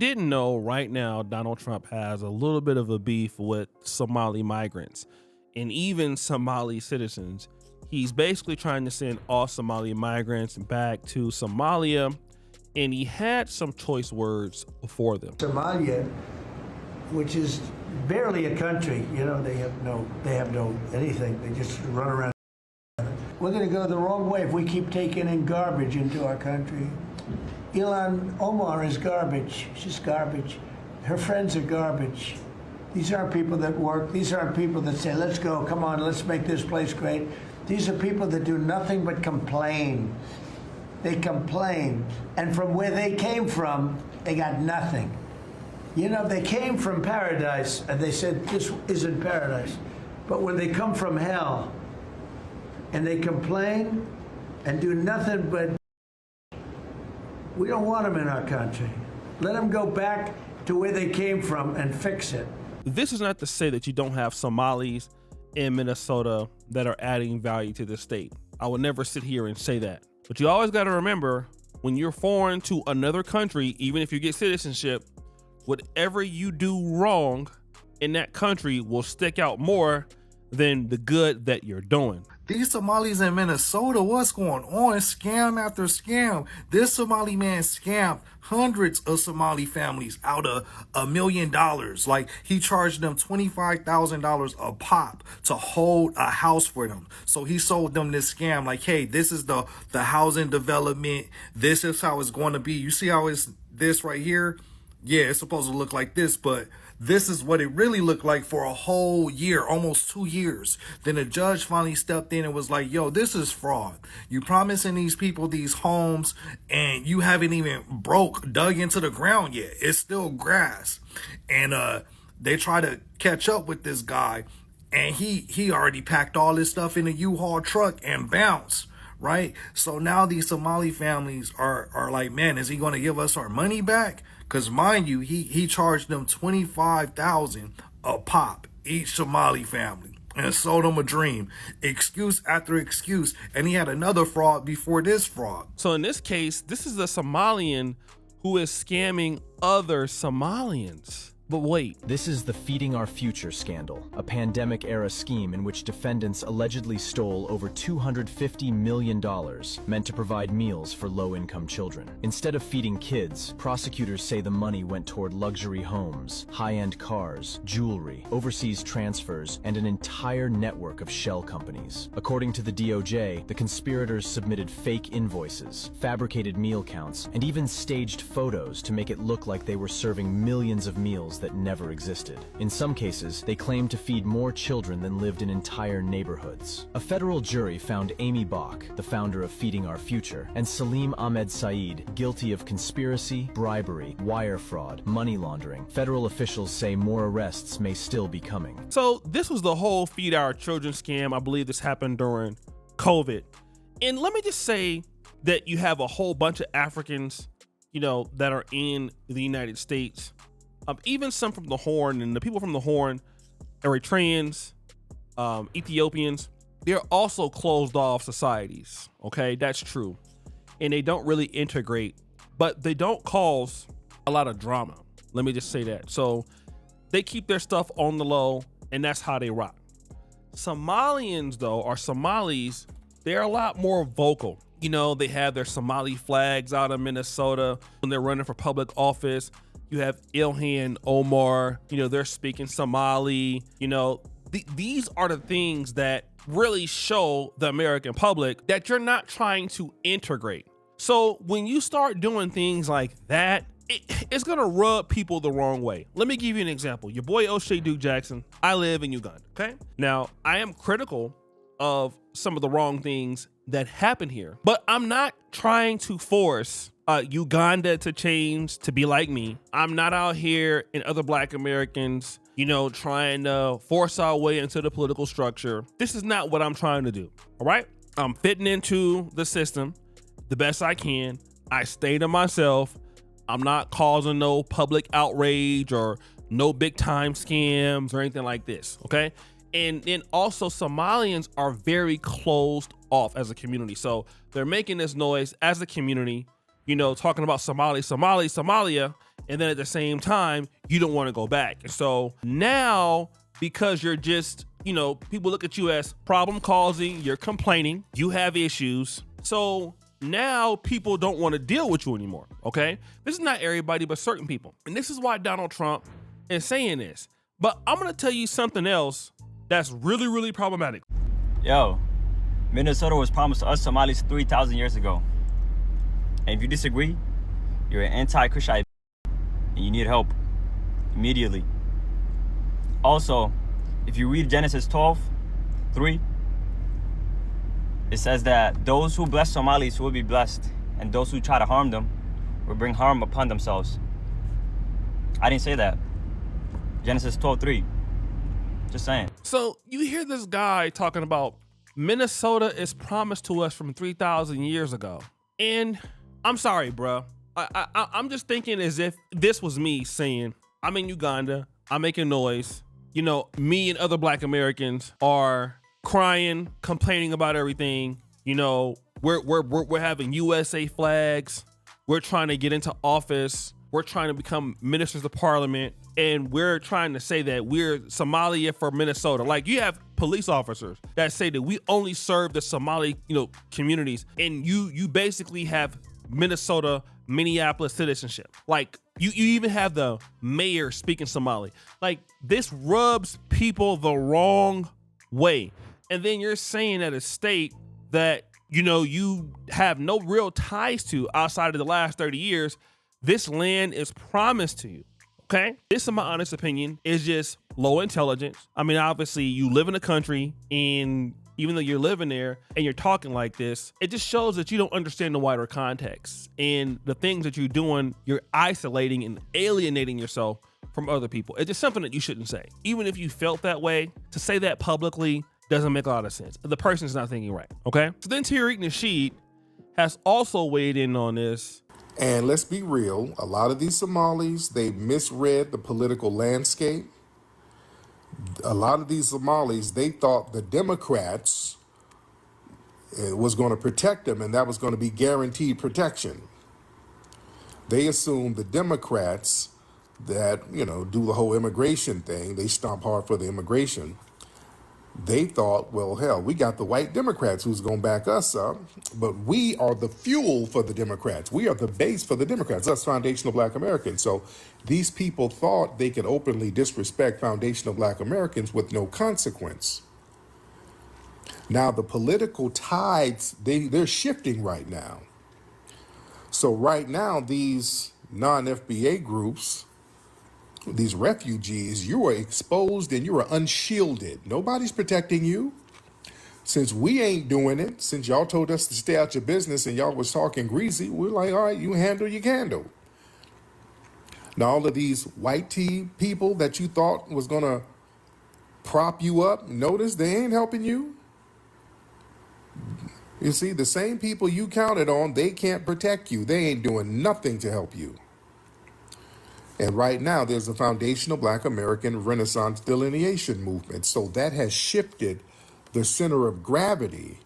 didn't know, right now, Donald Trump has a little bit of a beef with Somali migrants and even Somali citizens. He's basically trying to send all Somali migrants back to Somalia, and he had some choice words for them. Somalia, which is barely a country, you know, they have no anything. They just run around. We're going to go the wrong way if we keep taking in garbage into our country. Ilhan Omar is garbage. She's garbage. Her friends are garbage. These aren't people that work. These aren't people that say, let's go, come on, let's make this place great. These are people that do nothing but complain. They complain. And from where they came from, they got nothing. You know, they came from paradise, and they said, this isn't paradise. But when they come from hell, and they complain and do nothing but, we don't want them in our country. Let them go back to where they came from and fix it. This is not to say that you don't have Somalis in Minnesota that are adding value to the state. I would never sit here and say that. But you always got to remember, when you're foreign to another country, even if you get citizenship, whatever you do wrong in that country will stick out more than the good that you're doing. These Somalis in Minnesota, what's going on? Scam after scam. This Somali man scammed hundreds of Somali families out of $1 million. Like, he charged them $25,000 a pop to hold a house for them. So he sold them this scam like, hey, this is the housing development. This is how it's going to be. You see how it's this right here? Yeah, it's supposed to look like this, but this is what it really looked like for a whole year, almost 2 years. Then the judge finally stepped in and was like, yo, this is fraud. You promising these people these homes and you haven't even dug into the ground yet. It's still grass. And they try to catch up with this guy, and he already packed all this stuff in a U-Haul truck and bounced. Right? So now these Somali families are like, man, is he going to give us our money back? Because mind you, he charged them $25,000 a pop, each Somali family, and sold them a dream. Excuse after excuse. And he had another fraud before this fraud. So in this case, this is a Somalian who is scamming other Somalians. But wait. This is the Feeding Our Future scandal, a pandemic-era scheme in which defendants allegedly stole over $250 million meant to provide meals for low-income children. Instead of feeding kids, prosecutors say the money went toward luxury homes, high-end cars, jewelry, overseas transfers, and an entire network of shell companies. According to the DOJ, the conspirators submitted fake invoices, fabricated meal counts, and even staged photos to make it look like they were serving millions of meals that never existed. In some cases, they claimed to feed more children than lived in entire neighborhoods. A federal jury found Amy Bach, the founder of Feeding Our Future, and Salim Ahmed Saeed guilty of conspiracy, bribery, wire fraud, money laundering. Federal officials say more arrests may still be coming. So this was the whole Feed Our Children scam. I believe this happened during COVID. And let me just say that you have a whole bunch of Africans, you know, that are in the United States. Even some from the Horn, and the people from the Horn, Eritreans, Ethiopians, they're also closed off societies. Okay, that's true. And they don't really integrate, but they don't cause a lot of drama. Let me just say that. So they keep their stuff on the low, and that's how they rock. Somalians, though, or Somalis, they're a lot more vocal. You know, they have their Somali flags out of Minnesota when they're running for public office. You have Ilhan Omar, you know, they're speaking Somali. You know, these are the things that really show the American public that you're not trying to integrate. So when you start doing things like that, it's gonna rub people the wrong way. Let me give you an example. Your boy OSH Duke Jackson, I live in Uganda, okay? Now, I am critical of some of the wrong things that happen here, but I'm not trying to force Uganda to change to be like me. I'm not out here and other Black Americans, you know, trying to force our way into the political structure. This is not what I'm trying to do, all right? I'm fitting into the system the best I can. I stay to myself. I'm not causing no public outrage or no big time scams or anything like this, okay? And then also Somalians are very closed off as a community. So they're making this noise as a community. talking about Somalia, and then at the same time, you don't want to go back. And so now, because you're just, people look at you as problem causing, you're complaining, you have issues. So now people don't want to deal with you anymore, okay? This is not everybody, but certain people. And this is why Donald Trump is saying this. But I'm going to tell you something else that's really, really problematic. Yo, Minnesota was promised to us Somalis 3,000 years ago. And if you disagree, you're an anti-Christian and you need help immediately. Also, if you read Genesis 12:3, it says that those who bless Somalis will be blessed, and those who try to harm them will bring harm upon themselves. I didn't say that. Genesis 12:3. Just saying. So you hear this guy talking about Minnesota is promised to us from 3,000 years ago. And I'm sorry, bro. I'm just thinking as if this was me saying, I'm in Uganda, I'm making noise. Me and other Black Americans are crying, complaining about everything. We're having USA flags. We're trying to get into office. We're trying to become ministers of parliament. And we're trying to say that we're Somalia for Minnesota. Like, you have police officers that say that we only serve the Somali, communities. And you basically have Minnesota, Minneapolis citizenship. Like, you even have the mayor speaking Somali. Like, this rubs people the wrong way. And then you're saying at a state that, you have no real ties to outside of the last 30 years, this land is promised to you. Okay? This, in my honest opinion, is just low intelligence. I mean, obviously, you live in a country, and even though you're living there and you're talking like this, it just shows that you don't understand the wider context. And the things that you're doing, you're isolating and alienating yourself from other people. It's just something that you shouldn't say. Even if you felt that way, to say that publicly doesn't make a lot of sense. The person's not thinking right, okay? So then Tariq Nasheed has also weighed in on this. And let's be real, a lot of these Somalis, they misread the political landscape. A lot of these Somalis, they thought the Democrats was going to protect them, and that was going to be guaranteed protection. They assumed the Democrats that, do the whole immigration thing, they stomp hard for the immigration. They thought, well, hell, we got the white Democrats who's going to back us up, but we are the fuel for the Democrats. We are the base for the Democrats. That's foundational Black Americans. So these people thought they could openly disrespect foundational Black Americans with no consequence. Now, the political tides, they're shifting right now. So right now, these non-FBA groups, these refugees, you are exposed and you are unshielded. Nobody's protecting you. Since we ain't doing it, since y'all told us to stay out your business and y'all was talking greasy, we're like, all right, you handle your candle. Now, all of these white tea people that you thought was going to prop you up, notice they ain't helping you. You see, the same people you counted on, they can't protect you. They ain't doing nothing to help you. And right now, there's a foundational Black American Renaissance delineation movement. So that has shifted the center of gravity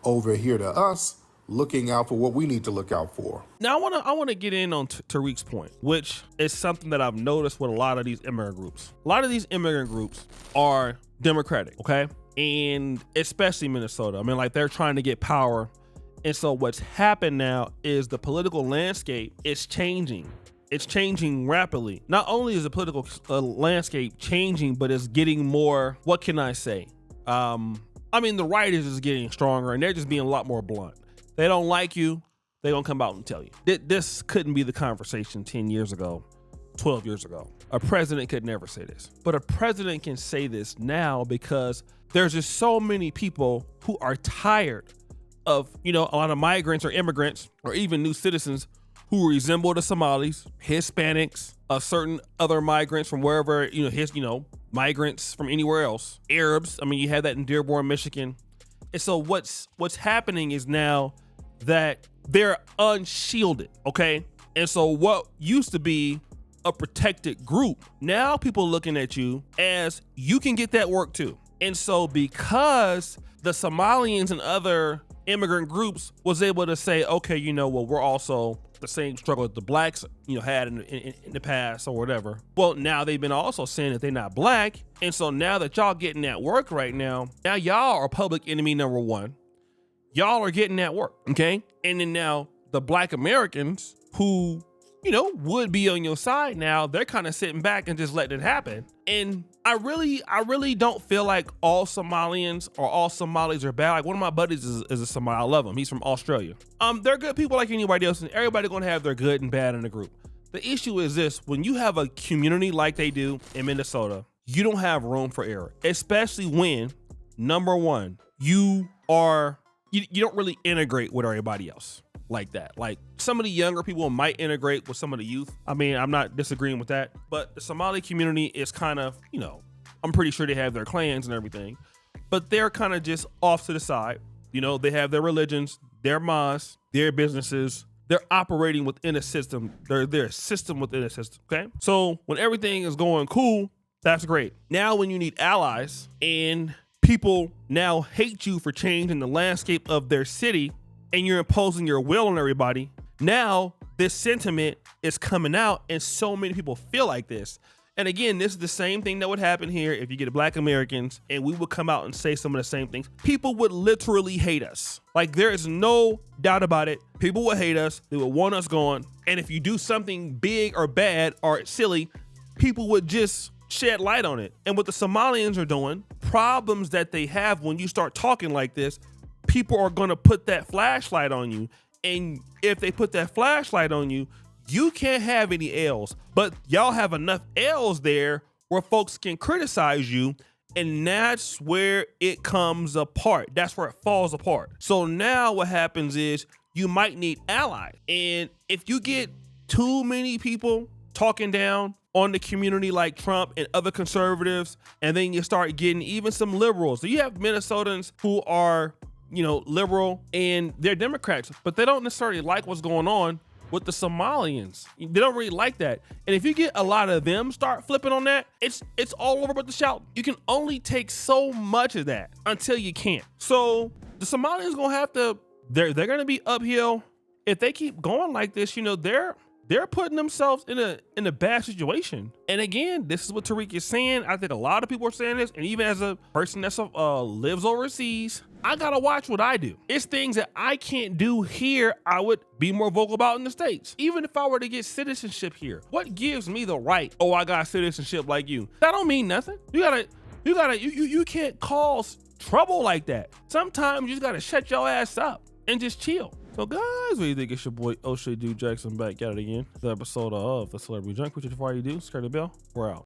over here to us, looking out for what we need to look out for. Now, I want to get in on Tariq's point, which is something that I've noticed with a lot of these immigrant groups. A lot of these immigrant groups are Democratic, okay? And especially Minnesota. I mean, like, they're trying to get power. And so what's happened now is the political landscape is changing. It's changing rapidly. Not only is the political landscape changing, but it's getting more, what can I say? I mean, the right is just getting stronger, and they're just being a lot more blunt. They don't like you, they're gonna come out and tell you. This couldn't be the conversation 10 years ago, 12 years ago. A president could never say this. But a president can say this now because there's just so many people who are tired of, a lot of migrants or immigrants or even new citizens who resemble the Somalis, Hispanics, certain other migrants from wherever, migrants from anywhere else, Arabs. I mean, you had that in Dearborn, Michigan. And so what's happening is now that they're unshielded, okay? And so what used to be a protected group, now people are looking at you as you can get that work too. And so because the Somalians and other immigrant groups was able to say, okay, we're also the same struggle that the blacks, had in the past or whatever. Well, now they've been also saying that they're not black. And so now that y'all getting that work right now y'all are public enemy number one. Y'all are getting that work, okay? And then now the black Americans who, would be on your side now, they're kind of sitting back and just letting it happen. And I really don't feel like all Somalians or all Somalis are bad. Like one of my buddies is a Somali. I love him. He's from Australia. They're good people like anybody else, and everybody gonna have their good and bad in the group. The issue is this: when you have a community like they do in Minnesota, you don't have room for error, especially when, number one, you don't really integrate with everybody else like that. Like some of the younger people might integrate with some of the youth. I mean, I'm not disagreeing with that, but the Somali community is kind of, I'm pretty sure they have their clans and everything, but they're kind of just off to the side. They have their religions, their mosques, their businesses. They're operating within a system. They're a system within a system, okay? So when everything is going cool, that's great. Now when you need allies and people now hate you for changing the landscape of their city, and you're imposing your will on everybody, now this sentiment is coming out and so many people feel like this. And again, this is the same thing that would happen here if you get black Americans and we would come out and say some of the same things. People would literally hate us. Like there is no doubt about it. People would hate us. They would want us gone. And if you do something big or bad or silly, people would just shed light on it. And what the Somalians are doing, problems that they have when you start talking like this, people are going to put that flashlight on you. And if they put that flashlight on you, you can't have any L's, but y'all have enough L's there where folks can criticize you. And that's where it comes apart. That's where it falls apart. So now what happens is you might need allies. And if you get too many people talking down on the community like Trump and other conservatives, and then you start getting even some liberals. So you have Minnesotans who are, liberal and they're Democrats, but they don't necessarily like what's going on with the Somalians. They don't really like that. And if you get a lot of them start flipping on that, it's all over but the shout. You can only take so much of that until you can't. So the Somalians gonna have to, they're gonna be uphill. If they keep going like this, they're putting themselves in a bad situation. And again, this is what Tariq is saying. I think a lot of people are saying this, and even as a person that lives overseas, I gotta watch what I do. It's things that I can't do here, I would be more vocal about in the States. Even if I were to get citizenship here, what gives me the right? Oh, I got citizenship like you. That don't mean nothing. You can't cause trouble like that. Sometimes you just gotta shut your ass up and just chill. So guys, what do you think? It's your boy OSH Duke Jackson back at it again. The episode of the Celebrity Junk. Which before you do, scare the bell. We're out.